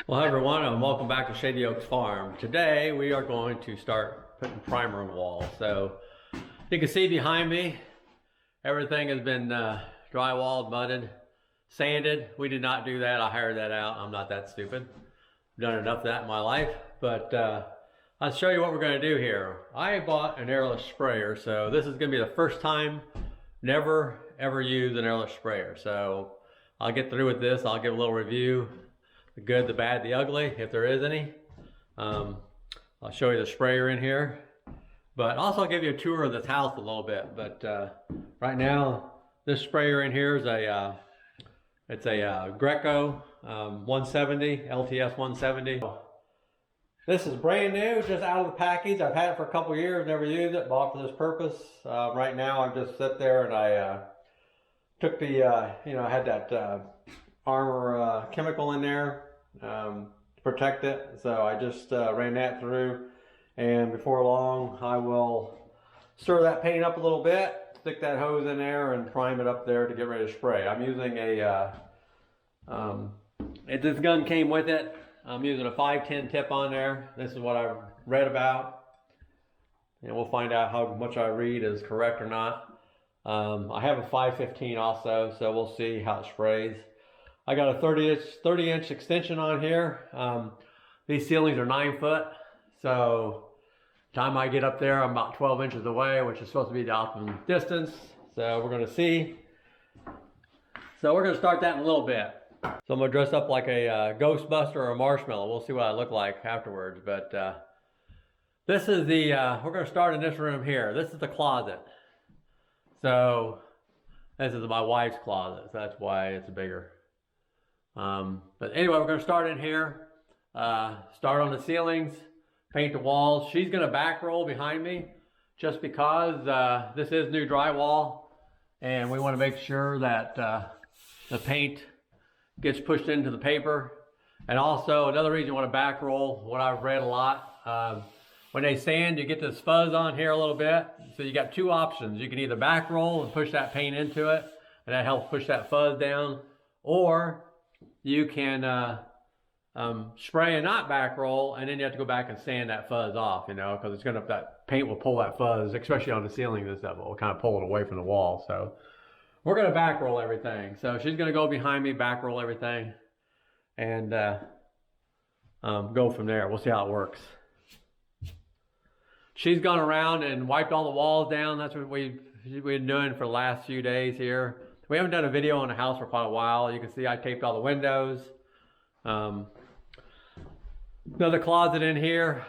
Well, hi everyone, and welcome back to Shady Oaks Farm. Today we are going to start putting primer on the wall. So you can see behind me, everything has been drywalled, mudded, sanded. We did not do that. I hired that out. I'm not that stupid. I've done enough of that in my life. But I'll show you what we're going to do here. I bought an airless sprayer, so this is going to be the first time. Never ever use an airless sprayer. So I'll get through with this. I'll give a little review. The good, the bad, the ugly, if there is any. I'll show you the sprayer in here. But also I'll give you a tour of this house a little bit. But right now, this sprayer in here is it's a Greco 170, LTS 170. This is brand new, just out of the package. I've had it for a couple years, never used it, bought for this purpose. Right now I just sit there and I took the, I had that Armor chemical in there to protect it. So I just ran that through, and before long I will stir that paint up a little bit, stick that hose in there and prime it up there to get ready to spray. I'm using this gun came with it. I'm using a 510 tip on there. This is what I've read about, and we'll find out how much I read is correct or not. I have a 515 also, so we'll see how it sprays. I got a 30 inch extension on here. These ceilings are 9 foot. So time I get up there, I'm about 12 inches away, which is supposed to be the optimum distance. So we're gonna see. So we're gonna start that in a little bit. So I'm gonna dress up like a Ghostbuster or a marshmallow. We'll see what I look like afterwards. But this is the, we're gonna start in this room here. This is the closet. So this is my wife's closet, so that's why it's bigger. But anyway, we're going to start in here, start on the ceilings, paint the walls. She's going to back roll behind me just because this is new drywall, and we want to make sure that the paint gets pushed into the paper. And also another reason you want to back roll, what I've read a lot, when they sand, you get this fuzz on here a little bit. So you got two options. You can either back roll and push that paint into it, and that helps push that fuzz down, or you can spray and not back roll, and then you have to go back and sand that fuzz off, because it's gonna, that paint will pull that fuzz, especially on the ceiling and stuff. It will kind of pull it away from the wall. So we're gonna back roll everything. So she's gonna go behind me, back roll everything, and go from there. We'll see how it works. She's gone around and wiped all the walls down. That's what we've been doing for the last few days here. We haven't done a video on the house for quite a while. You can see I taped all the windows. Another closet in here.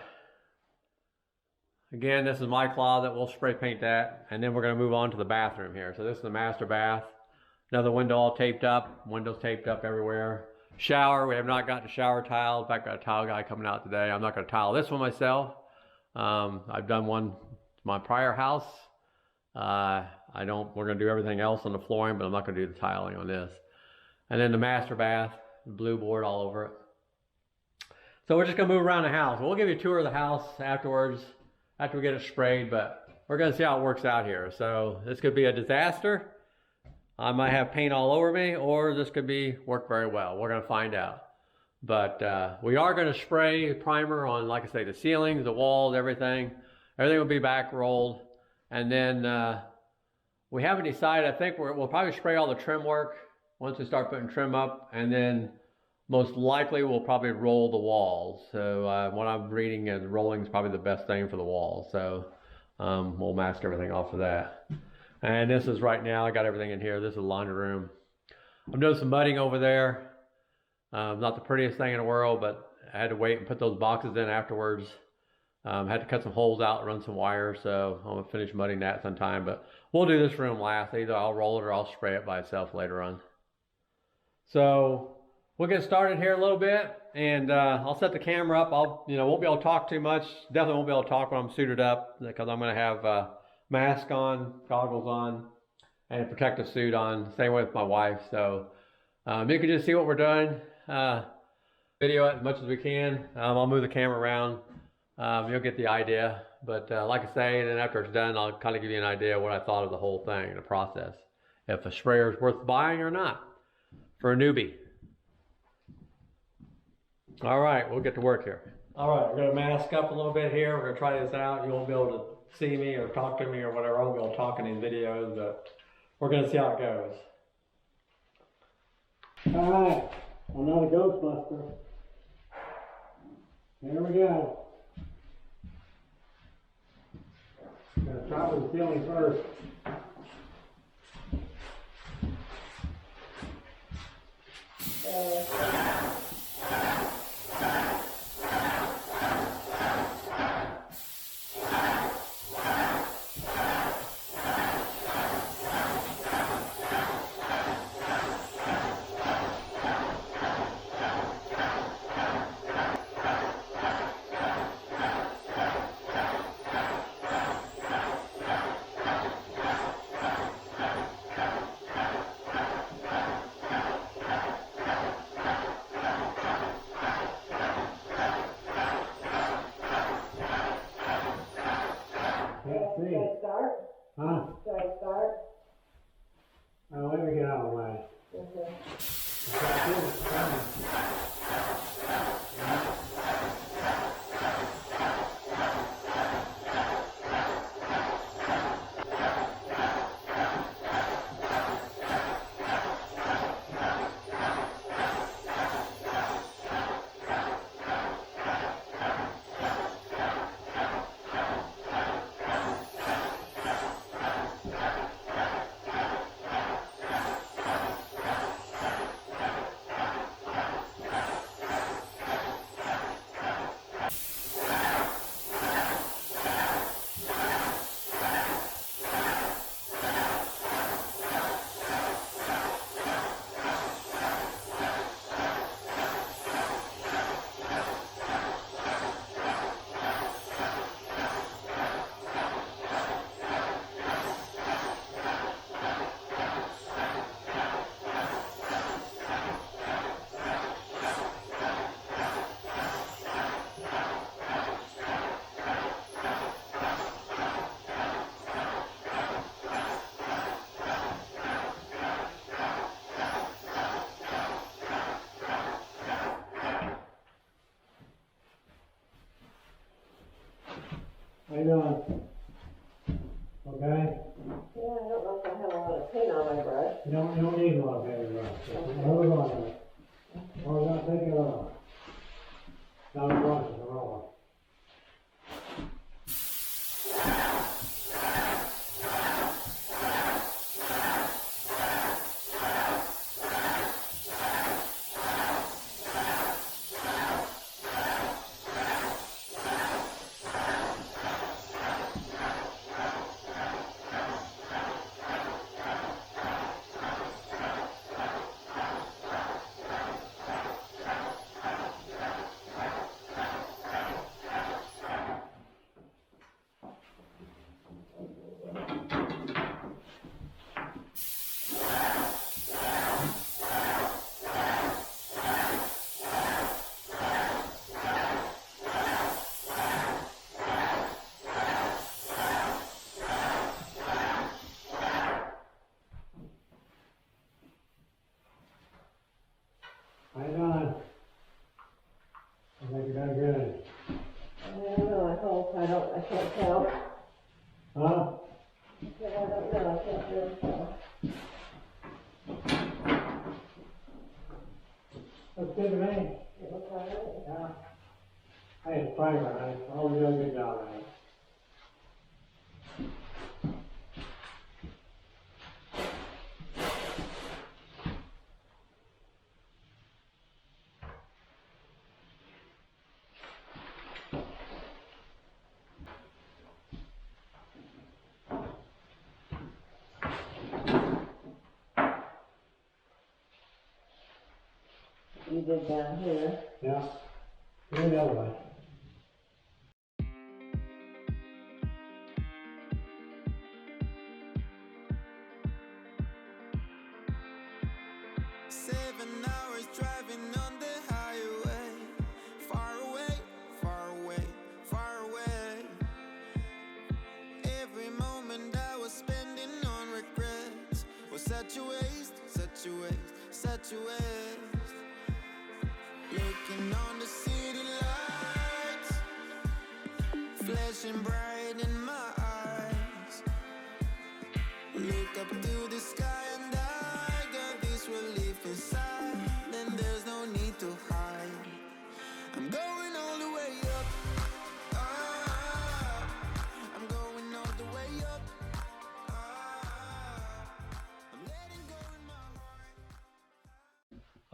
Again, this is my closet. We'll spray paint that. And then we're going to move on to the bathroom here. So this is the master bath. Another window all taped up. Windows taped up everywhere. Shower. We have not gotten a shower tile. In fact, I got a tile guy coming out today. I'm not going to tile this one myself. I've done one my prior house. We're going to do everything else on the flooring, but I'm not going to do the tiling on this. And then the master bath, blue board all over it. So we're just going to move around the house. We'll give you a tour of the house afterwards, after we get it sprayed, but we're going to see how it works out here. So this could be a disaster. I might have paint all over me, or this could work very well. We're going to find out. But we are going to spray primer on, like I say, the ceilings, the walls, everything. Everything will be back rolled. And then we haven't decided. I think we'll probably spray all the trim work once we start putting trim up. And then most likely we'll probably roll the walls. So what I'm reading is rolling is probably the best thing for the walls. So we'll mask everything off of that. And this is right now, I got everything in here. This is the laundry room. I'm doing some mudding over there. Not the prettiest thing in the world, but I had to wait and put those boxes in afterwards. Had to cut some holes out, run some wires, so I'm gonna finish mudding that sometime. But we'll do this room last. Either I'll roll it or I'll spray it by itself later on. So we'll get started here a little bit, and I'll set the camera up. Won't be able to talk too much. Definitely won't be able to talk when I'm suited up, because I'm gonna have a mask on, goggles on, and a protective suit on. Same way with my wife. So you can just see what we're doing. Video it as much as we can. I'll move the camera around. You'll get the idea. But like I say, then after it's done, I'll kind of give you an idea of what I thought of the whole thing and the process. If a sprayer is worth buying or not for a newbie. All right, we'll get to work here. All right, we're gonna mask up a little bit here. We're gonna try this out. You won't be able to see me or talk to me or whatever. I won't be able to talk in these videos, but we're gonna see how it goes. All right, I'm not a Ghostbuster. Here we go. I'm gonna start with the ceiling first. Should I start? Huh? Should I start? Oh, let me get out of the way. Okay. How you doing? Okay? Yeah, I don't know if I have a lot of paint on my brush. You don't need a lot of paint on your brush. Okay. Hold on a minute. Or we're going to take it off. Not a brush, it's a roller. How you doing? I think you're doing good. I don't know, I can't tell. Huh? I don't know, I can't really tell. Looks good to me. It looks all right. Yeah. Hey, it's primer, honey. Always doing a good job, honey. You did down here. Yeah. Go the other way. Such a waste. Looking on the flashing bright in my eyes. Look up to the sky and I got this relief inside. Then there's no need to hide. I'm going all the way up. I'm going all the way up. I'm letting go in my heart.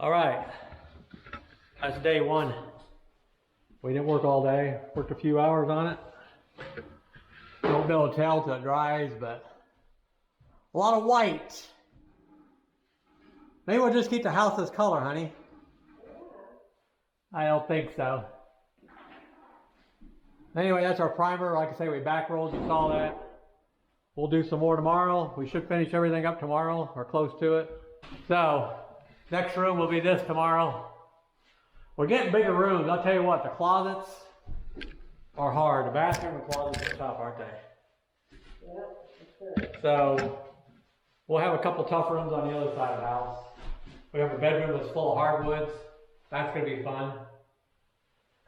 All right, that's day one. We didn't work all day, worked a few hours on it. Won't be able to tell till it dries, but a lot of white. Maybe we'll just keep the house this color, honey. I don't think so. Anyway, that's our primer. Like I say, we back rolled, you saw that. We'll do some more tomorrow. We should finish everything up tomorrow, or close to it. So, next room will be this tomorrow. We're getting bigger rooms. I'll tell you what, the closets are hard. The bathroom and closets are tough, aren't they? Yeah, that's good. So, we'll have a couple tough rooms on the other side of the house. We have a bedroom that's full of hardwoods. That's going to be fun.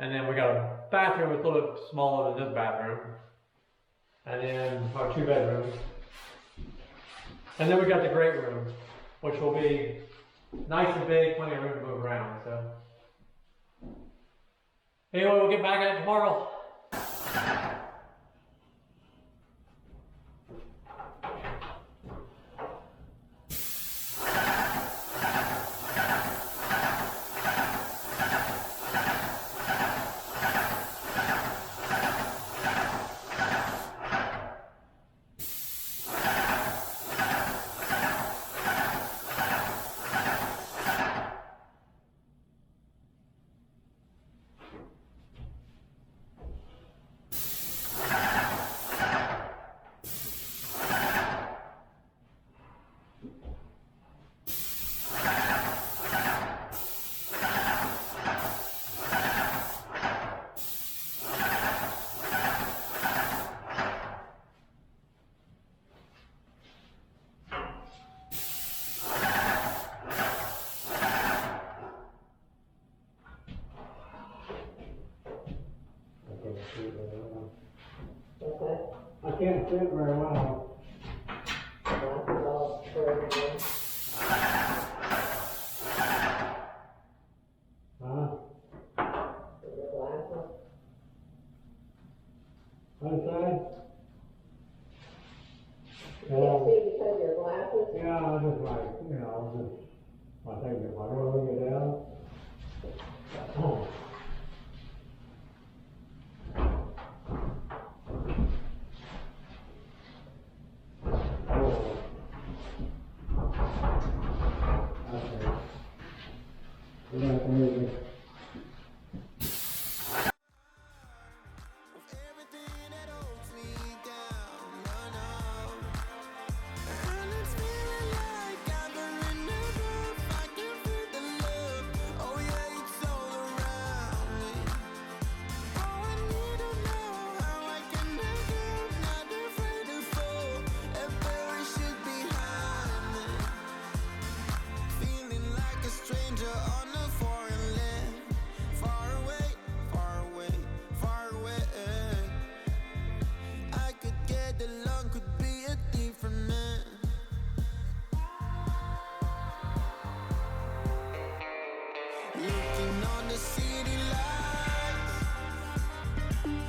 And then we got a bathroom that's a little bit smaller than this bathroom. And then our 2 bedrooms. And then we got the great room, which will be nice and big, plenty of room to move around. So, anyway, we'll get back at it tomorrow. I can't see it very well. Huh? What's that? Can't see because of your glasses? Yeah, I just like, I think if I really get down. Oh.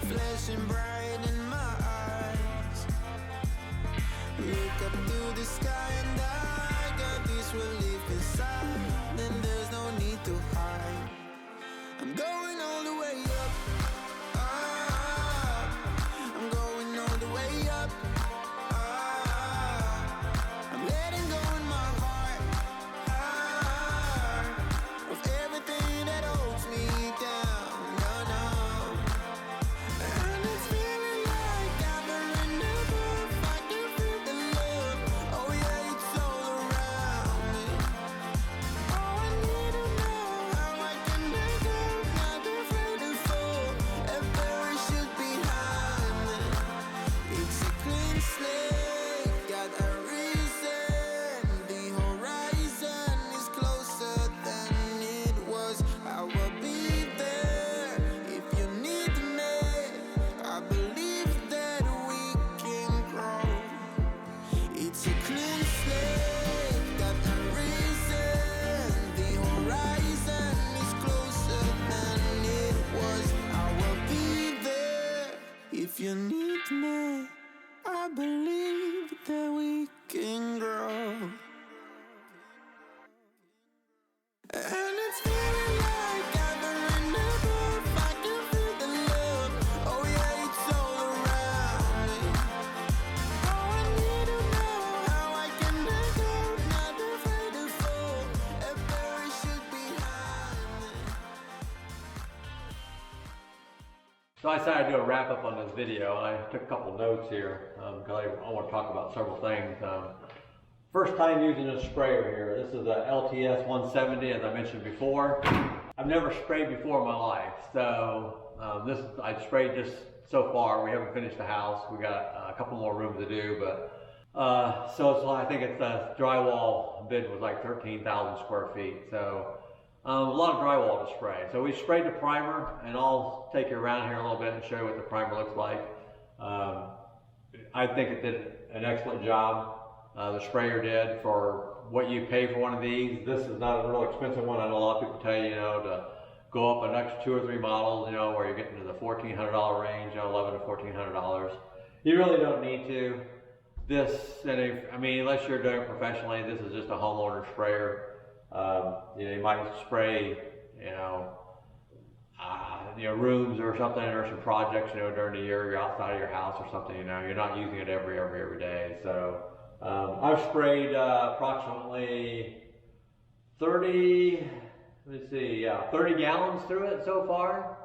Flashing bright in my eyes. Look up to the sky and I got this relief inside. Then there's no need to hide. I'm going all the way up. I'm going all the way up. I'm letting go in my heart of everything that holds me down. Another So I decided to do a wrap up on this video, and I took a couple notes here because I want to talk about several things. First time using a sprayer here. This is a LTS 170, as I mentioned before. I've never sprayed before in my life, so I sprayed just so far. We haven't finished the house. We got a couple more rooms to do, but I think it's a drywall bid was like 13,000 square feet. So a lot of drywall to spray. So we sprayed the primer, and I'll take you around here a little bit and show you what the primer looks like. I think it did an excellent job. The sprayer did for what you pay for one of these. This is not a real expensive one. I know a lot of people tell you, to go up an extra 2 or 3 models, where you're getting to the $1,400 range, $1,100 to $1,400. You really don't need to. Unless you're doing it professionally, this is just a homeowner sprayer. You might spray, rooms or something, or some projects, during the year, you're outside of your house or something, you're not using it every day. So I've sprayed approximately 30 gallons through it so far.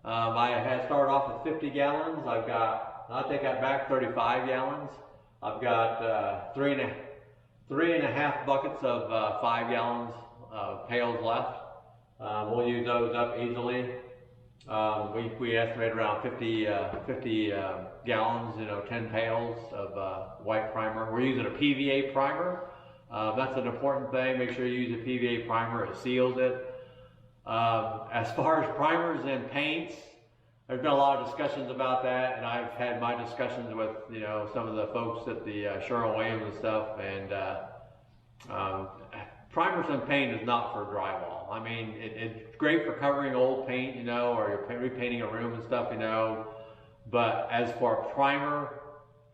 I had started off with 50 gallons. I take that back, 35 gallons. I've got three and a half buckets of 5 gallons pails left. We'll use those up easily. We estimate around 50 gallons, 10 pails of white primer. We're using a PVA primer. That's an important thing. Make sure you use a PVA primer. It seals it. As far as primers and paints, there's been a lot of discussions about that, and I've had my discussions with some of the folks at the Sherwin-Williams and stuff. And primers and paint is not for drywall. It's great for covering old paint, or you're repainting a room and stuff, But as for a primer,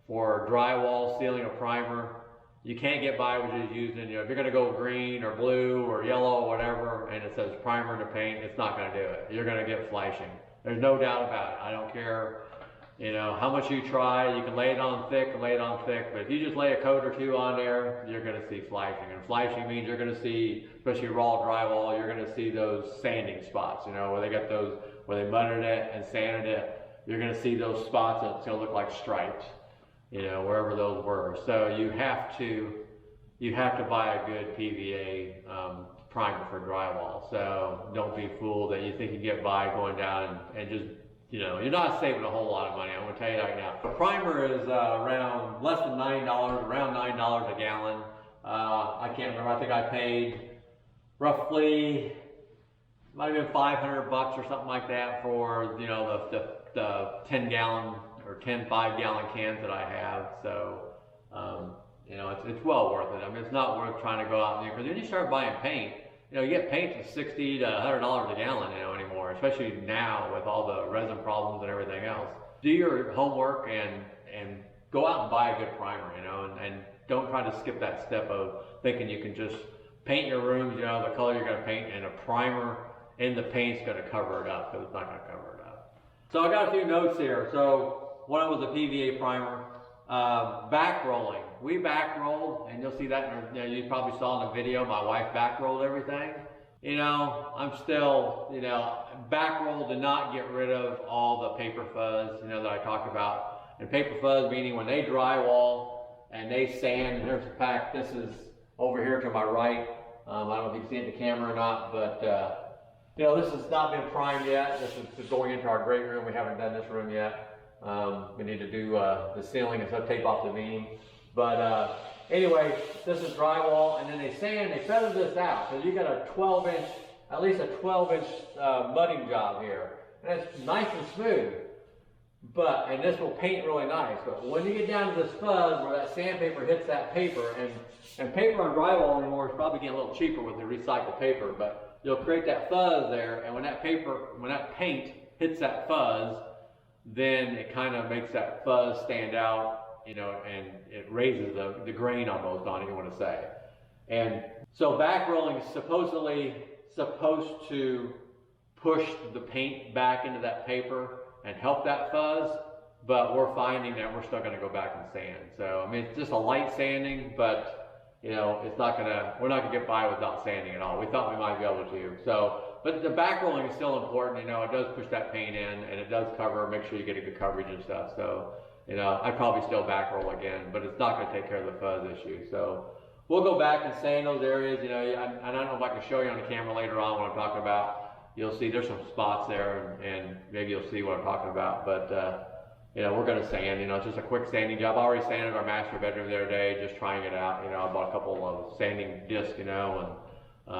for drywall, sealing a primer, you can't get by with just using, if you're going to go green or blue or yellow or whatever, and it says primer to paint, it's not going to do it. You're going to get flashing. There's no doubt about it. I don't care, how much you try. You can lay it on thick, but if you just lay a coat or two on there, you're going to see flashing. And flashing means you're going to see, especially raw drywall, you're going to see those sanding spots, where they got those, where they mudded it and sanded it. You're going to see those spots, and it's going to look like stripes, wherever those were. So you have to buy a good PVA primer for drywall. So don't be fooled that you think you get by going down and just, you're not saving a whole lot of money. I'm going to tell you right now. The primer is around less than $9, around $9 a gallon. I can't remember. I think I paid roughly, might have been $500 or something like that for the 10 gallon or 10 5-gallon cans that I have. So it's well worth it. It's not worth trying to go out there, because when you start buying paint, you get paint to $60 to $100 a gallon anymore, especially now with all the resin problems and everything else. Do your homework and go out and buy a good primer, and don't try to skip that step of thinking you can just paint your rooms, the color you're going to paint, and a primer in the paint's going to cover it up, because it's not going to cover it up. So I got a few notes here. So one was a PVA primer. Back rolling. We back rolled, and you'll see that, you probably saw in the video, my wife back rolled everything. I'm still, back rolled to not get rid of all the paper fuzz, that I talked about. And paper fuzz meaning when they drywall and they sand, and there's a pack, this is over here to my right. I don't know if you can see it in the camera or not, but this has not been primed yet. This is going into our great room. We haven't done this room yet. We need to do the ceiling and so tape off the beam. But anyway, this is drywall, and then they feather this out. So you got a 12-inch, at least a 12-inch mudding job here. And it's nice and smooth. And this will paint really nice. But when you get down to this fuzz where that sandpaper hits that paper, and paper on drywall anymore is probably getting a little cheaper with the recycled paper, but you'll create that fuzz there, and when that paint hits that fuzz, then it kind of makes that fuzz stand out, and it raises the grain almost on it, you want to say. And so back rolling is supposedly supposed to push the paint back into that paper and help that fuzz, but we're finding that we're still going to go back and sand. So it's just a light sanding, but we're not going to get by without sanding at all. We thought we might be able to. So but the back rolling is still important. You know, it does push that paint in, and it does cover. Make sure you get a good coverage and stuff. So, you know, I'd probably still back roll again, but it's not going to take care of the fuzz issue. So we'll go back and sand those areas. You know, I don't know if I can show you on the camera later on what I'm talking about. You'll see there's some spots there, and maybe you'll see what I'm talking about. But you know, we're going to sand. You know, it's just a quick sanding job. I already sanded our master bedroom the other day, just trying it out. You know, I bought a couple of sanding discs, you know, and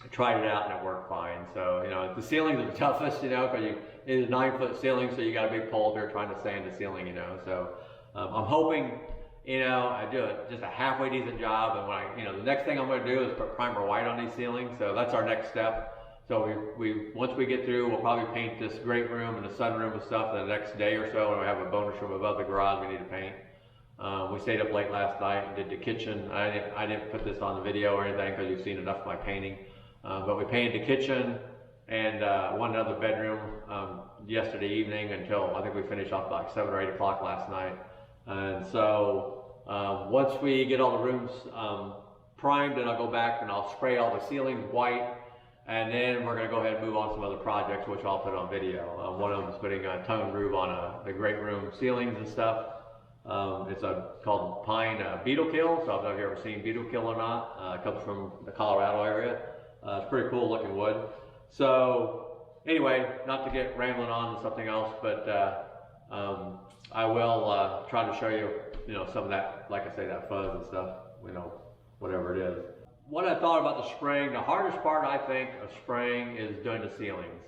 I tried it out and it worked fine. So, you know, the ceilings are the toughest, you know, because it's a 9-foot ceiling, so you got a big pole up here trying to sand the ceiling, you know. So I'm hoping, you know, I do it just a halfway decent job, and when you know, the next thing I'm going to do is put primer white on these ceilings. So that's our next step. So once we get through, we'll probably paint this great room and the sunroom and stuff the next day or so, and we have a bonus room above the garage we need to paint. We stayed up late last night and did the kitchen. I didn't put this on the video or anything because you've seen enough of my painting. But we painted the kitchen and one other bedroom yesterday evening until I think we finished off like 7 or 8 o'clock last night. And so once we get all the rooms primed, then I'll go back and I'll spray all the ceilings white. And then we're going to go ahead and move on to some other projects, which I'll put on video. One of them is putting a tongue groove on the great room ceilings and stuff. It's called pine beetle kill. So I don't know if you've ever seen beetle kill or not. It comes from the Colorado area. It's pretty cool looking wood. So anyway, not to get rambling on to something else, but I will try to show you, you know, some of that, like I say, that fuzz and stuff, you know, whatever it is. What I thought about the spraying, the hardest part I think of spraying is doing the ceilings.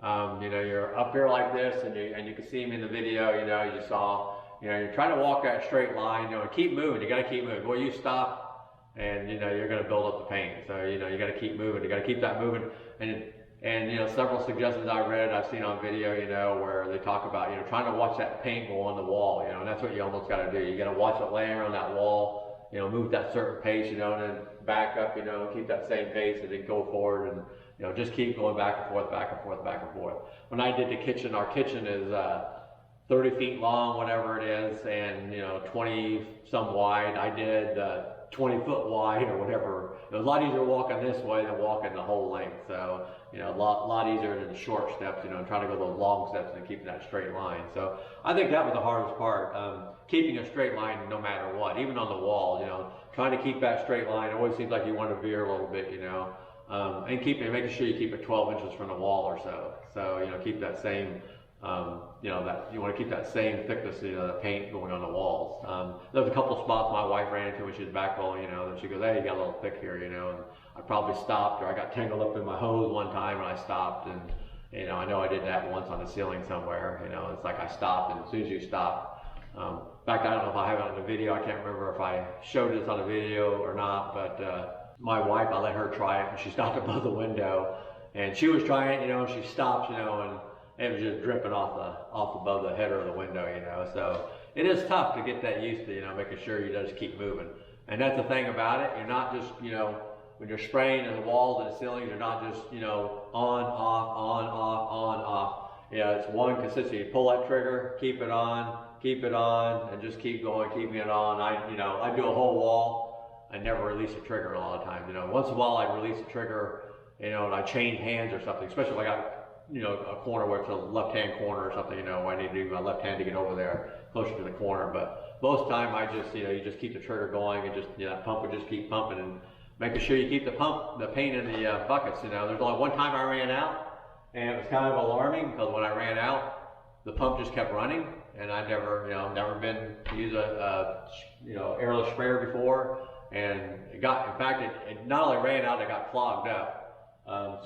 You know, you're up here like this, and you can see me in the video. You know, you saw. You know, you're trying to walk that straight line. You know, and keep moving. You got to keep moving. Boy, you stop, and you know you're going to build up the paint. So you know you got to keep moving. You got to keep that moving. And you know, several suggestions I read, I've seen on video. You know, where they talk about, you know, trying to watch that paint go on the wall. You know, and that's what you almost got to do. You got to watch it laying on that wall. You know, move that certain pace, you know, and then back up, you know, keep that same pace, and then go forward, and you know, just keep going back and forth, back and forth, back and forth. When I did the kitchen, our kitchen is 30 feet long, whatever it is, and you know, 20 some wide. I did 20 foot wide or whatever. It was a lot easier walking this way than walking the whole length. So you know, a lot easier than the short steps, you know, and trying to go those long steps and keeping that straight line. So I think that was the hardest part, keeping a straight line no matter what, even on the wall, you know, trying to keep that straight line. It always seems like you want to veer a little bit, you know, and making sure you keep it 12 inches from the wall or so. So, you know, keep that same, you know, that you want to keep that same thickness, you know, the paint going on the walls. There's a couple spots my wife ran into when she was back rolling, you know, and she goes, hey, you got a little thick here, you know, and I probably stopped, or I got tangled up in my hose one time and I stopped, and you know I did that once on the ceiling somewhere. You know, it's like I stopped, and as soon as you stop, in fact, I don't know if I have it on the video. I can't remember if I showed this on the video or not, but my wife, I let her try it, and she stopped above the window, and she was trying it, you know, and she stopped, you know, and it was just dripping off above the header of the window, you know. So it is tough to get that used to, you know, making sure you just keep moving. And that's the thing about it. You're not just, you know, when you're spraying in the walls and the ceilings, you're not just, you know, on, off, on, off, on, off. You know, it's one consistency. You pull that trigger, keep it on, and just keep going, keeping it on. I do a whole wall. I never release a trigger a lot of times. You know, once in a while I release a trigger, you know, and I change hands or something, especially if I got, you know, a corner where it's a left-hand corner or something, you know, where I need to do my left hand to get over there, closer to the corner. But most of the time I just, you know, you just keep the trigger going, and just, you know, that pump would just keep pumping, and making sure you keep the paint in the buckets. You know, there's only one time I ran out, and it was kind of alarming because when I ran out, the pump just kept running, and I'd never been to use a you know, airless sprayer before, and it not only ran out, it got clogged up.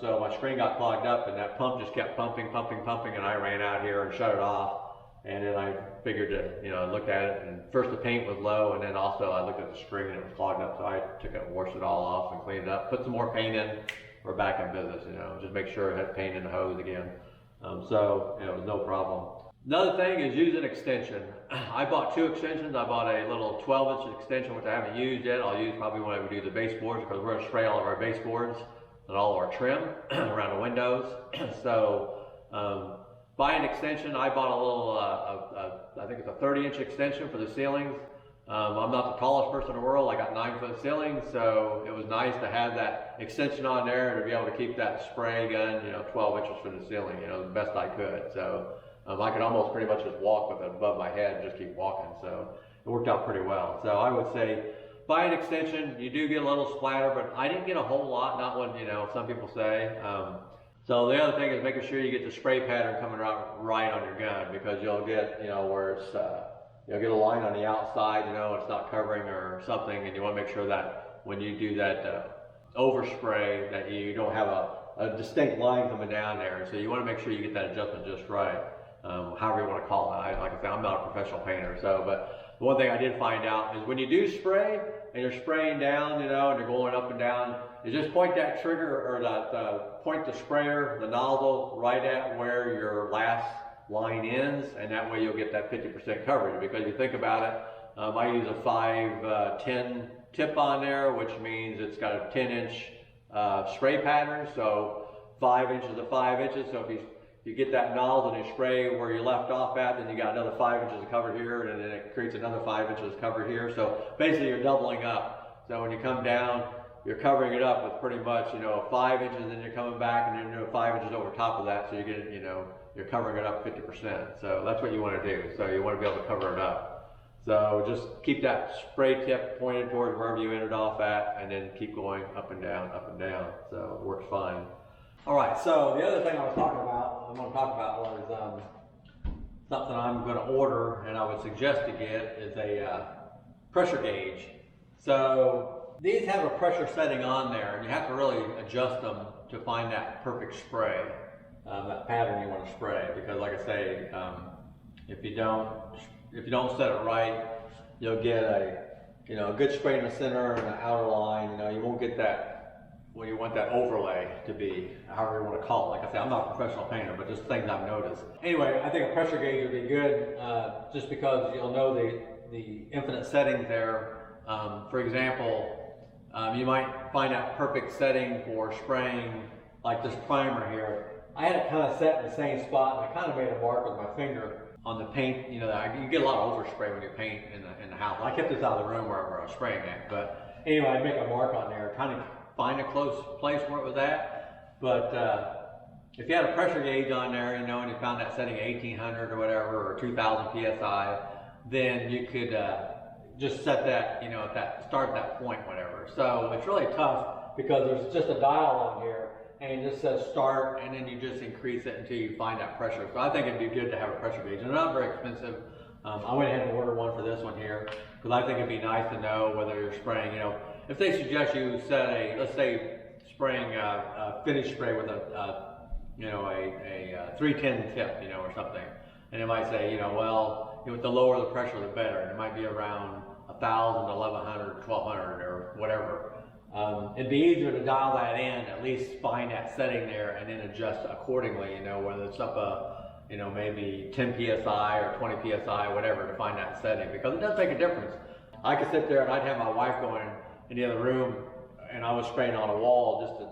So my screen got clogged up, and that pump just kept pumping, and I ran out here and shut it off. And then I figured to, you know, I looked at it, and first the paint was low, and then also I looked at the screen and it was clogged up, so I took it and washed it all off and cleaned it up, put some more paint in. We're back in business, you know, just make sure it had paint in the hose again. So, you know, it was no problem. Another thing is use an extension. I bought 2 extensions. I bought a little 12-inch extension, which I haven't used yet. I'll use probably when I do the baseboards, because we're going to spray all of our baseboards and all of our trim around the windows. So, buy an extension. I bought a little, I think it's a 30-inch extension for the ceilings. I'm not the tallest person in the world. I got 9-foot ceilings, so it was nice to have that extension on there and to be able to keep that spray gun, 12 inches from the ceiling, the best I could. So I could almost pretty much just walk with it above my head and just keep walking. So it worked out pretty well. So I would say buy an extension. You do get a little splatter, but I didn't get a whole lot, not what some people say. So the other thing is making sure you get the spray pattern coming out right on your gun, because you'll get, where it's, you'll get a line on the outside, it's not covering or something, and you want to make sure that when you do that overspray that you don't have a distinct line coming down there. So you want to make sure you get that adjustment just right, however you want to call it. Like I said, I'm not a professional painter, but the one thing I did find out is when you do spray and you're spraying down, and you're going up and down, is just point that trigger or that point the sprayer, the nozzle, right at where your last line ends, and that way you'll get that 50% coverage. Because you think about it, I use a 5-10 tip on there, which means it's got a 10-inch spray pattern, so 5 inches to 5 inches. So if you get that nozzle and you spray where you left off at, then you got another 5 inches of cover here, and then it creates another 5 inches of cover here. So basically you're doubling up. So when you come down, you're covering it up with pretty much 5 inches, and then you're coming back and then 5 inches over top of that, so you get you're covering it up 50%. So that's what you want to do. So you want to be able to cover it up. So just keep that spray tip pointed towards wherever you ended off at, and then keep going up and down, so it works fine. All right, so the other thing I'm going to talk about was something I'm going to order, and I would suggest to get is a pressure gauge. So these have a pressure setting on there, and you have to really adjust them to find that perfect spray, that pattern you want to spray. Because like I say, if you don't set it right, you'll get a good spray in the center and the outer line. You won't get that. Well, you want that overlay to be, however you want to call it. Like I said, I'm not a professional painter, but just things I've noticed. Anyway, I think a pressure gauge would be good, just because you'll know the infinite settings there. For example, you might find that perfect setting for spraying, like this primer here. I had it kind of set in the same spot, and I kind of made a mark with my finger on the paint. You get a lot of overspray when you paint in the house. I kept this out of the room wherever I was spraying at, but anyway, I'd make a mark on there, kind of find a close place where it was at. But if you had a pressure gauge on there, and you found that setting at 1800 or whatever, or 2000 psi, then you could just set that, start at that point, whatever. So it's really tough because there's just a dial on here, and it just says start, and then you just increase it until you find that pressure. So I think it'd be good to have a pressure gauge, and they're not very expensive. I went ahead and ordered one for this one here, because I think it'd be nice to know whether you're spraying, if they suggest you set let's say spraying a finish spray with a 310 tip, or something, and it might say, the lower the pressure, the better. And it might be around 1,000 to 1,100, 1,200, or whatever. It'd be easier to dial that in, at least find that setting there, and then adjust accordingly. Whether it's up maybe 10 psi or 20 psi, whatever, to find that setting, because it does make a difference. I could sit there and I'd have my wife going in the other room, and I was spraying on a wall just to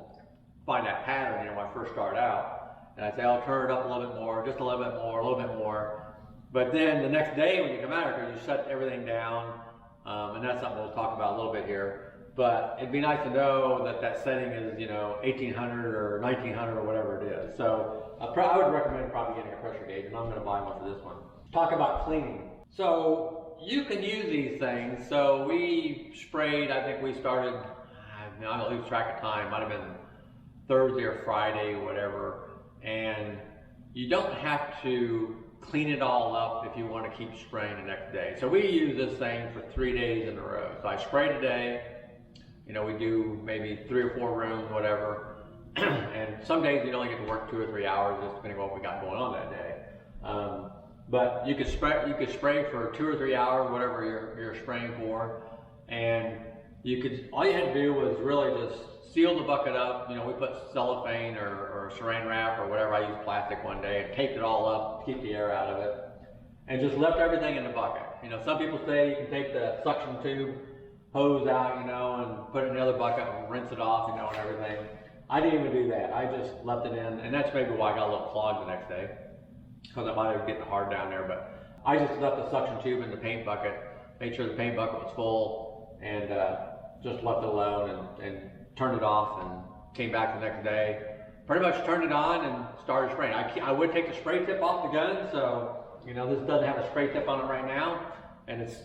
find that pattern, when I first started out. And I'd say, I'll turn it up a little bit more, just a little bit more, a little bit more. But then the next day when you come out here, you set everything down, and that's something we'll talk about a little bit here. But it'd be nice to know that that setting is, 1800 or 1900 or whatever it is. So I would recommend probably getting a pressure gauge, and I'm going to buy one for this one. Talk about cleaning. So you can use these things. So we sprayed, I think we started, I don't lose track of time, might have been Thursday or Friday, whatever. And you don't have to clean it all up if you want to keep spraying the next day. So we use this thing for 3 days in a row. So I spray today, we do maybe 3 or 4 rooms, whatever. And some days you only get to work 2 or 3 hours, just depending on what we got going on that day. But you could spray for 2 or 3 hours, whatever you're spraying for, and all you had to do was really just seal the bucket up. We put cellophane or saran wrap or whatever. I used plastic one day and taped it all up to keep the air out of it, and just left everything in the bucket. Some people say you can take the suction tube hose out, and put it in the other bucket and rinse it off, and everything. I didn't even do that. I just left it in, and that's maybe why I got a little clogged the next day, because I might have been getting hard down there. But I just left the suction tube in the paint bucket made sure the paint bucket was full, and just left it alone and turned it off, and came back the next day. Pretty much turned it on and started spraying. I would take the spray tip off the gun, so you know, this doesn't have a spray tip on it right now, and it's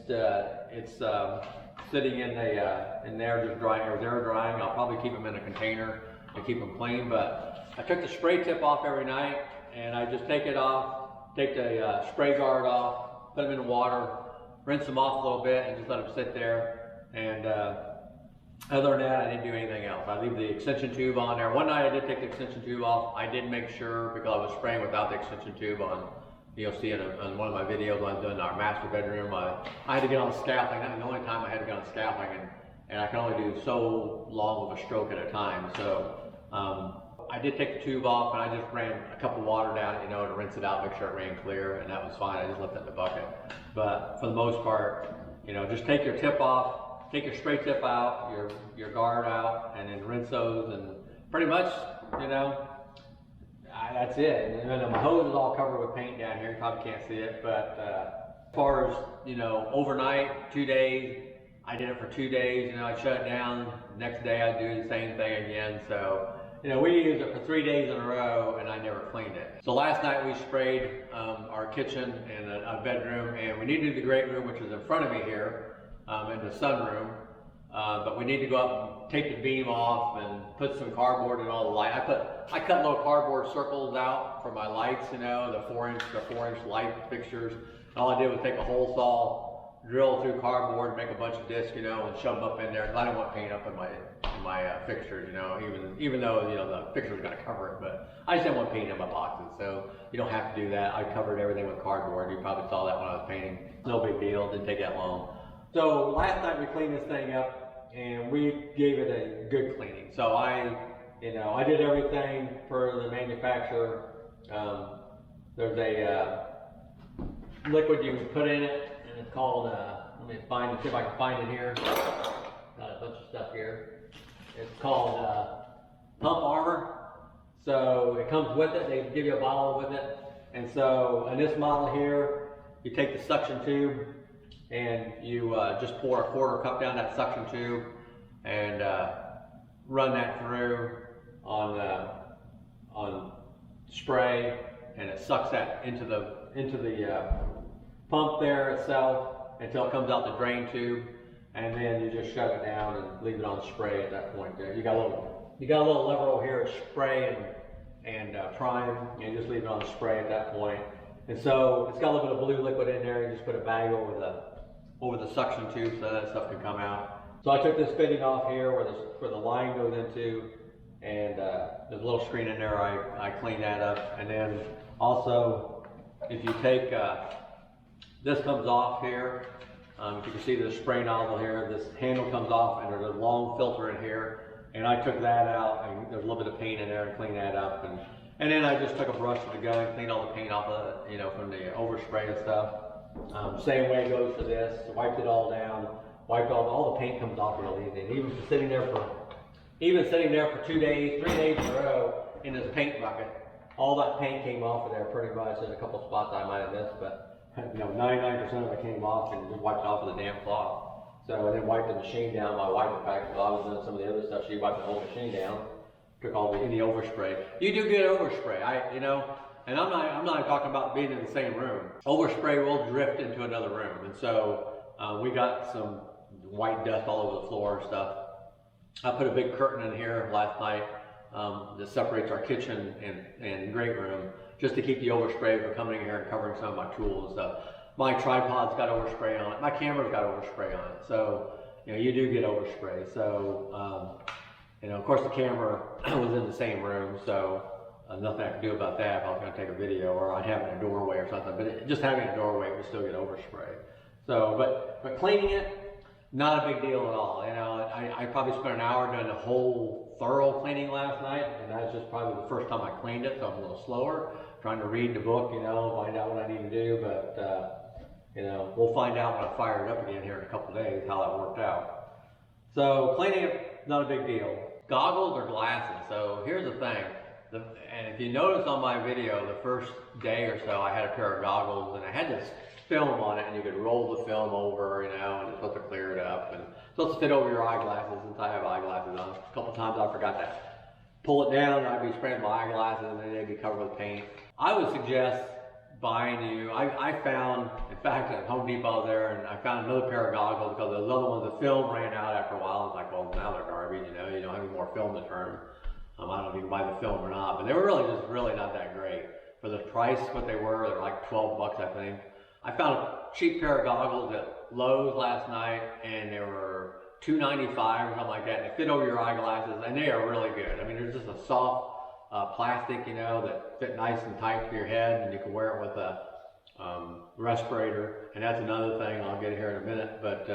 sitting in there just drying, or they're drying. I'll probably keep them in a container to keep them clean, but I took the spray tip off every night, and I just take it off, take the spray guard off, put them in the water, rinse them off a little bit, and just let them sit there. And other than that, I didn't do anything else. I leave the extension tube on there. One night I did take the extension tube off. I did make sure, because I was spraying without the extension tube on, you'll see it on one of my videos when I was doing our master bedroom. I had to get on scaffolding. That was the only time I had to get on scaffolding, and I can only do so long of a stroke at a time. So I did take the tube off, and I just ran a cup of water down it, you know, to rinse it out, make sure it ran clear, and that was fine. I just left it in the bucket. But for the most part, you know, just take your tip off, take your spray tip out, your guard out, and then rinse those, and pretty much, you know, that's it. And then my hose is all covered with paint down here. You probably can't see it, but as far as, you know, overnight, 2 days, I did it for 2 days. You know, I shut it down. The next day I do the same thing again. So, you know, we used it for 3 days in a row, and I never cleaned it. So last night we sprayed our kitchen and a bedroom, and we need to do the great room, which is in front of me here, in the sunroom. But we need to go up and take the beam off and put some cardboard in all the light. I cut little cardboard circles out for my lights, you know, the 4-inch light fixtures. And all I did was take a hole saw, drill through cardboard, make a bunch of discs, you know, and shove them up in there. Cause I don't want paint up in my fixtures, you know, even though, you know, the fixture's gonna cover it, but I just didn't want paint in my boxes. So you don't have to do that. I covered everything with cardboard. You probably saw that when I was painting. No big deal. Didn't take that long. So last night we cleaned this thing up, and we gave it a good cleaning. So I did everything for the manufacturer. There's a liquid you can put in it, and it's called, let me see if I can find it here. Got a bunch of stuff here. It's called Pump Armor. So it comes with it. They give you a bottle with it. And so in this model here, you take the suction tube, and you just pour a 1/4 cup down that suction tube, and run that through on spray, and it sucks that into the pump there itself until it comes out the drain tube, and then you just shut it down and leave it on spray at that point. There, you got a little lever over here to spray and prime, and you just leave it on spray at that point. And so it's got a little bit of blue liquid in there. You just put a bag over the suction tube so that stuff can come out. So I took this fitting off here where the line goes into, and there's a little screen in there. I cleaned that up. And then also, if you take, this comes off here. If you can see the spray nozzle here, this handle comes off, and there's a long filter in here. And I took that out, and there's a little bit of paint in there, and cleaned that up. And then I just took a brush to the gun, cleaned all the paint off of it, you know, from the overspray and stuff. Same way goes for this. Wiped it all down. Wiped all the paint comes off real easy. And even sitting there for 2 days, 3 days in a row in this paint bucket, all that paint came off of there pretty much. There's a couple spots I might have missed, but you know, 99% of it came off, and just wiped it off with a damp cloth. So, and then wiped the machine down by wiping back. So I was doing some of the other stuff. She wiped the whole machine down. Took all any overspray. You do get overspray, and I'm not talking about being in the same room. Overspray will drift into another room, and so we got some white dust all over the floor and stuff. I put a big curtain in here last night that separates our kitchen and great room, just to keep the overspray from coming in here and covering some of my tools and stuff. My tripod's got overspray on it. My camera's got overspray on it. So, you know, you do get overspray. So, you know, of course the camera was in the same room, so nothing I could do about that if I was going to take a video, or I'd have it in a doorway or something. But just having a doorway would still get overspray. So, but cleaning it, not a big deal at all. You know, I probably spent an hour doing the whole thorough cleaning last night, and that was just probably the first time I cleaned it, so I'm a little slower, trying to read the book, you know, find out what I need to do. But you know, we'll find out when I fire it up again here in a couple of days how that worked out. So cleaning it, not a big deal. Goggles or glasses. So here's the thing, and if you notice on my video, the first day or so, I had a pair of goggles, and I had this film on it, and you could roll the film over, you know, and it's supposed to clear it up, and it's supposed to fit over your eyeglasses, since I have eyeglasses on. A couple times I forgot to pull it down, and I'd be spraying my eyeglasses, and then they'd be covered with paint. I would suggest buying you, I found, in fact, at Home Depot there, and I found another pair of goggles, because those other ones, the film ran out after a while. I was like, well, now they're garbage, you know, you don't have any more film to turn. I don't know if you can buy the film or not, but they were really not that great. For the price, what they were, they're like 12 bucks, I think. I found a cheap pair of goggles at Lowe's last night, and they were $2.95 or something like that. They fit over your eyeglasses, and they are really good. I mean, there's just a soft plastic, you know, that fit nice and tight to your head, and you can wear it with a respirator. And that's another thing, I'll get here in a minute. But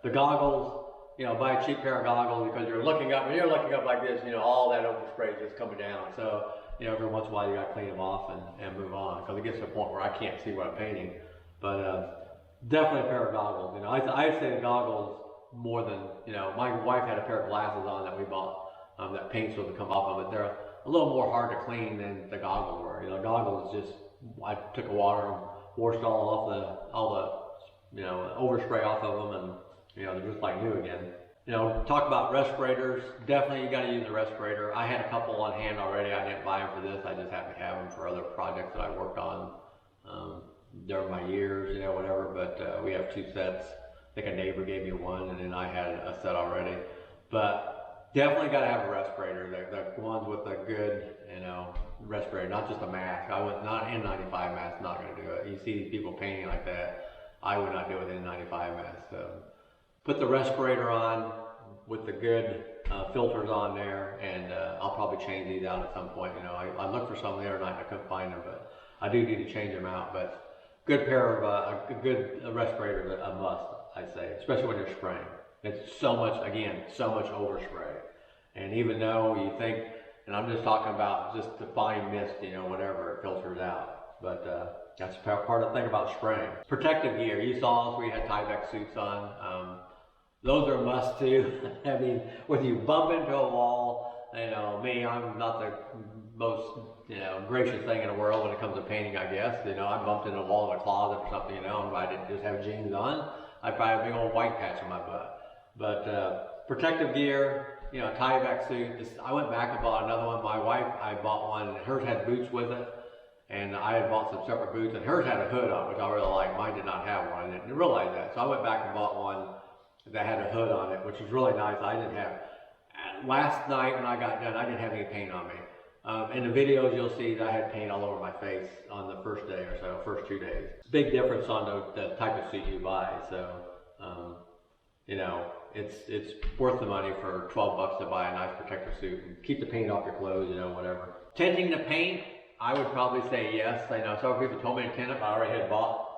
the goggles, you know, buy a cheap pair of goggles, because you're looking up, when you're looking up like this, you know, all that overspray is just coming down. So, you know, every once in a while you got to clean them off and move on, because it gets to a point where I can't see what I'm painting. But definitely a pair of goggles. You know, I'd say goggles more than, you know, my wife had a pair of glasses on that we bought that paint's supposed to come off of it. They're a little more hard to clean than the goggles were. You know, goggles just, I took a water and washed all the you know, overspray off of them, and you know, they're just like new again. You know, talk about respirators. Definitely, you got to use a respirator. I had a couple on hand already. I didn't buy them for this. I just happened to have them for other projects that I worked on during my years, you know, whatever. But we have 2 sets. I think a neighbor gave me one, and then I had a set already. But definitely got to have a respirator. The ones with a good, you know, respirator, not just a mask. I would not N95 mask. Not going to do it. You see people painting like that. I would not do it with N95 mask. So put the respirator on with the good filters on there, and I'll probably change these out at some point. You know, I looked for some the other night and I couldn't find them, but I do need to change them out. But good pair of a good respirator is a must, I'd say, especially when you're spraying. It's so much, again, so much overspray. And even though you think, and I'm just talking about just the fine mist, you know, whatever, it filters out. But that's part of the thing about spraying. Protective gear. You saw us, we had Tyvek suits on. Those are a must too. I mean, when you bump into a wall, you know, me, I'm not the most, you know, gracious thing in the world when it comes to painting, I guess. You know, I bumped into a wall in a closet or something, you know, and I didn't just have jeans on, I'd probably have a big old white patch on my butt. But protective gear, you know, Tyvek suit. I went back and bought another one. My wife, I bought one, and hers had boots with it. And I had bought some separate boots, and hers had a hood on, which I really like. Mine did not have one. I didn't realize that. So I went back and bought one that had a hood on it, which was really nice. I didn't have. Last night when I got done, I didn't have any paint on me. In the videos, you'll see that I had paint all over my face on the first day or so, first 2 days. Big difference on the type of suit you buy. So, you know, it's worth the money for 12 bucks to buy a nice protective suit and keep the paint off your clothes, you know, whatever. Tinting the paint, I would probably say yes. I know some people told me to tint it, but I already had bought,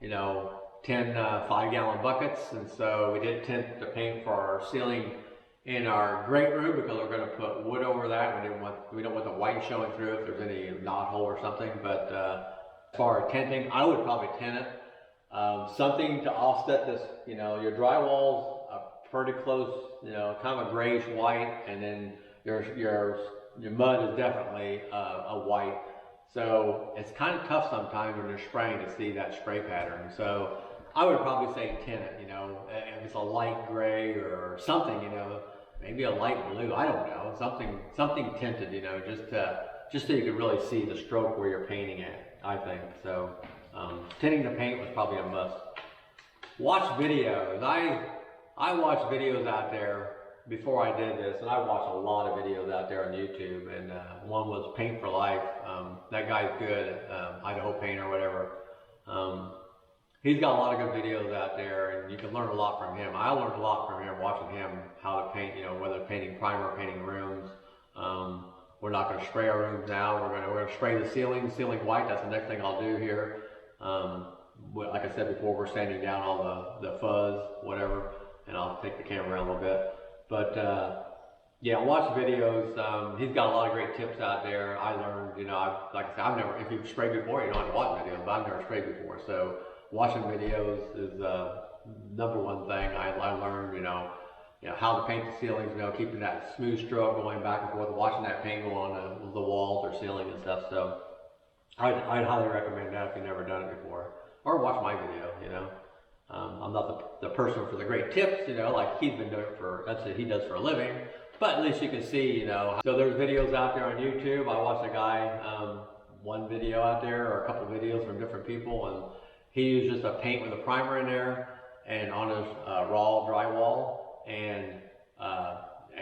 you know, 10 5-gallon buckets, and so we did tint the paint for our ceiling in our great room, because we're going to put wood over that. We don't want the white showing through if there's any knot hole or something. But as far as tinting, I would probably tint it. Something to offset this, you know, your drywall's pretty close, you know, kind of a grayish white, and then your mud is definitely a white. So it's kind of tough sometimes when you're spraying to see that spray pattern. So I would probably say tint it, you know, if it's a light gray or something, you know, maybe a light blue, I don't know, something tinted, you know, just so you can really see the stroke where you're painting at, I think. So tinting the paint was probably a must. Watch videos. I watched videos out there before I did this, and I watched a lot of videos out there on YouTube, and one was Paint for Life. That guy's good, Idaho Paint or whatever. He's got a lot of good videos out there, and you can learn a lot from him. I learned a lot from him watching him, how to paint, you know, whether painting primer, painting rooms. We're not going to spray our rooms now. We're going to spray the ceiling white. That's the next thing I'll do here. Like I said before, we're sanding down all the fuzz, whatever, and I'll take the camera around a little bit. But yeah, watch videos. He's got a lot of great tips out there. I learned, you know, like I said, I've never, if you've sprayed before, you don't have to watch videos, but I've never sprayed before. So watching videos is number one thing I learned, you know, how to paint the ceilings, you know, keeping that smooth stroke going back and forth, watching that paint go on the walls or ceiling and stuff. So I'd highly recommend that if you've never done it before. or watch my video, you know. I'm not the person for the great tips, you know, like he's been doing it for, that's what he does for a living. But at least you can see, you know. So there's videos out there on YouTube. I watched a guy, one video out there, or a couple videos from different people, and he used just a paint with a primer in there, and on his raw drywall, and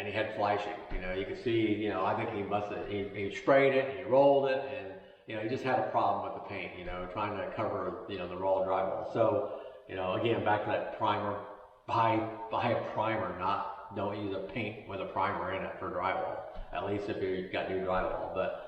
he had flashing. You know, you could see, you know, I think he must have, he sprayed it, he rolled it, and, you know, he just had a problem with the paint, you know, trying to cover, you know, the raw drywall. So, you know, again, back to that primer, buy a primer, don't use a paint with a primer in it for drywall, at least if you've got new drywall. But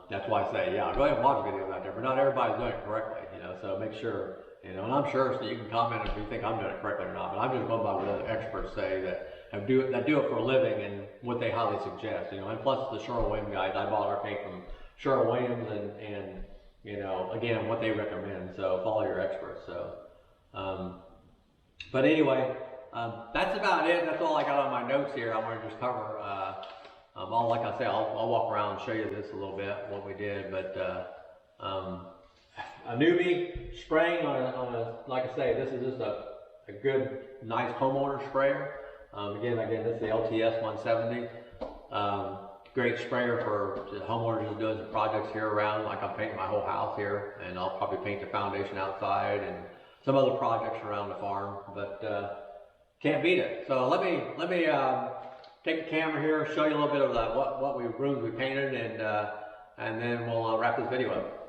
that's why I say, yeah, go ahead and watch videos out there, but not everybody's doing it correctly, you know, so make sure, you know, and I'm sure, so you can comment if you think I'm doing it correctly or not, but I'm just going by what other experts say that do it for a living and what they highly suggest, you know. And plus the Sherwin-Williams guys, I bought our paint from Sherwin-Williams, and you know, again, what they recommend, so follow your experts. So but anyway, that's about it. That's all I got on my notes here. I want to just cover like I say, I'll walk around and show you this a little bit, what we did. But a newbie spraying on a, like I say, this is just a good, nice homeowner sprayer. Again, this is the LTS 170. Great sprayer for homeowners who's doing some projects here around, like I'm painting my whole house here, and I'll probably paint the foundation outside and some other projects around the farm, but can't beat it. So let me take the camera here, show you a little bit of what rooms we painted, and then we'll wrap this video up.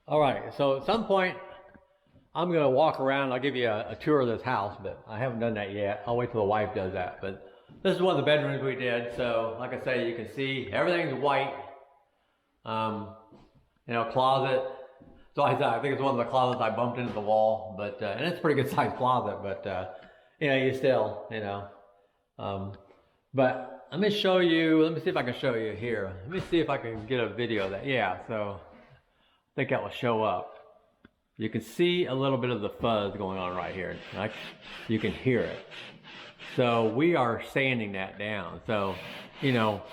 All right, so at some point I'm gonna walk around. I'll give you a tour of this house, but I haven't done that yet. I'll wait till the wife does that. But this is one of the bedrooms we did. So like I say, you can see everything's white. You know, closet. So I think it's one of the closets I bumped into the wall, but and it's a pretty good sized closet, but you know, you still, you know. But let me show you. Let me see if I can show you here. Let me see if I can get a video of that. Yeah, so I think that will show up. You can see a little bit of the fuzz going on right here. You can hear it. So we are sanding that down. So, you know,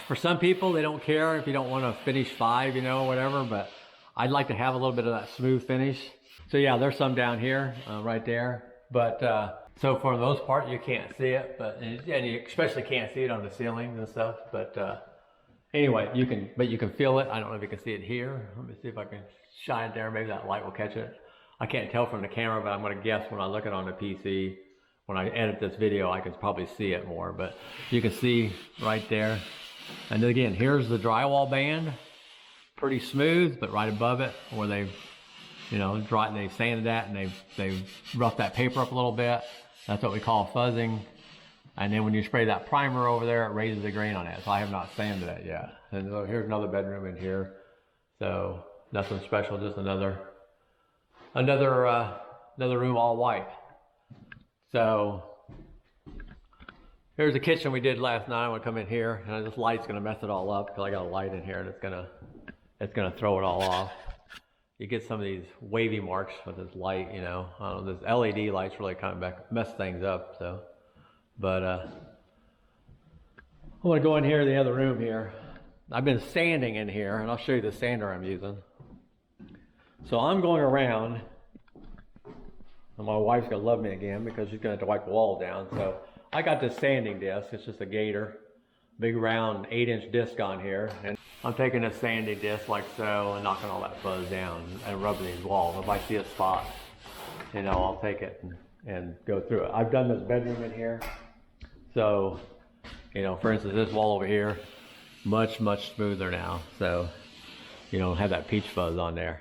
for some people, they don't care if you don't want to finish 5, you know, whatever, but I'd like to have a little bit of that smooth finish. So yeah, there's some down here, right there. But so for the most part, you can't see it, but and you especially can't see it on the ceilings and stuff. But anyway, you can feel it. I don't know if you can see it here. Let me see if I can shine it there. Maybe that light will catch it. I can't tell from the camera, but I'm going to guess when I look at it on the PC. When I edit this video, I can probably see it more, but you can see right there. And then again, here's the drywall band, pretty smooth, but right above it, where they've, you know, they've sanded that and they've roughed that paper up a little bit. That's what we call fuzzing. And then when you spray that primer over there, it raises the grain on it. So I have not sanded that yet. And so here's another bedroom in here. So nothing special, just another room all white. So here's the kitchen we did last night. I'm gonna come in here, and this light's gonna mess it all up because I got a light in here, and it's gonna throw it all off. You get some of these wavy marks with this light, you know. I don't know, this LED light's really kind of mess things up. So, but I want to go in here, the other room here. I've been sanding in here, and I'll show you the sander I'm using. So I'm going around. And my wife's gonna love me again because she's gonna have to wipe the wall down. So I got this sanding disc. It's just a gator, big round 8-inch disc on here. And I'm taking this sanding disc like so and knocking all that fuzz down and rubbing these walls. If I see a spot, you know, I'll take it and go through it. I've done this bedroom in here. So, you know, for instance, this wall over here, much smoother now. So you don't have that peach fuzz on there.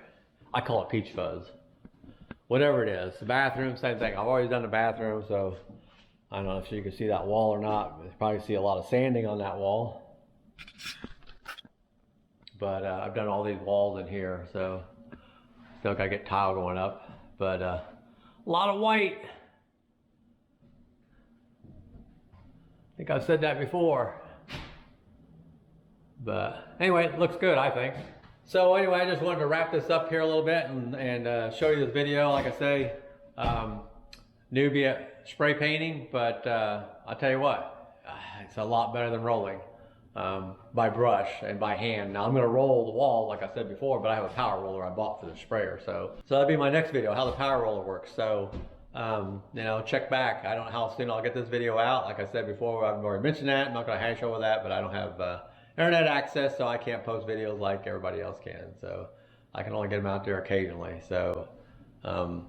I call it peach fuzz. Whatever it is. The bathroom, same thing. I've always done the bathroom, so I don't know if you can see that wall or not. You probably see a lot of sanding on that wall. But I've done all these walls in here, so still gotta get tile going up. But a lot of white. I think I've said that before. But anyway, it looks good, I think. So anyway, I just wanted to wrap this up here a little bit and show you this video. Like I say, newbie at spray painting, but I'll tell you what, it's a lot better than rolling. by brush and by hand. Now I'm going to roll the wall like I said before, but I have a power roller I bought for the sprayer. So that'll be my next video, how the power roller works. So you know, check back. I don't know how soon I'll get this video out. Like I said before, I've already mentioned that. I'm not going to hash over that, but I don't have internet access, so I can't post videos like everybody else can. So I can only get them out there occasionally. So a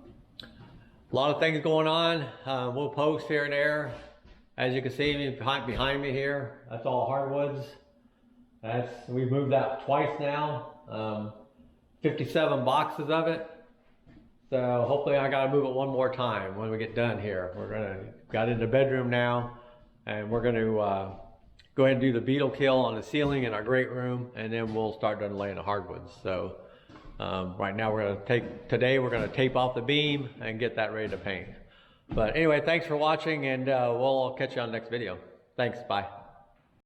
lot of things going on. We'll post here and there. As you can see behind me here, that's all hardwoods. We've moved that twice now. 57 boxes of it. So hopefully I gotta move it one more time when we get done here. Got into the bedroom now, and we're gonna go ahead and do the beetle kill on the ceiling in our great room, and then we'll start done laying the hardwoods. So right now we're gonna tape off the beam and get that ready to paint. But anyway, thanks for watching, and we'll catch you on the next video. Thanks, bye.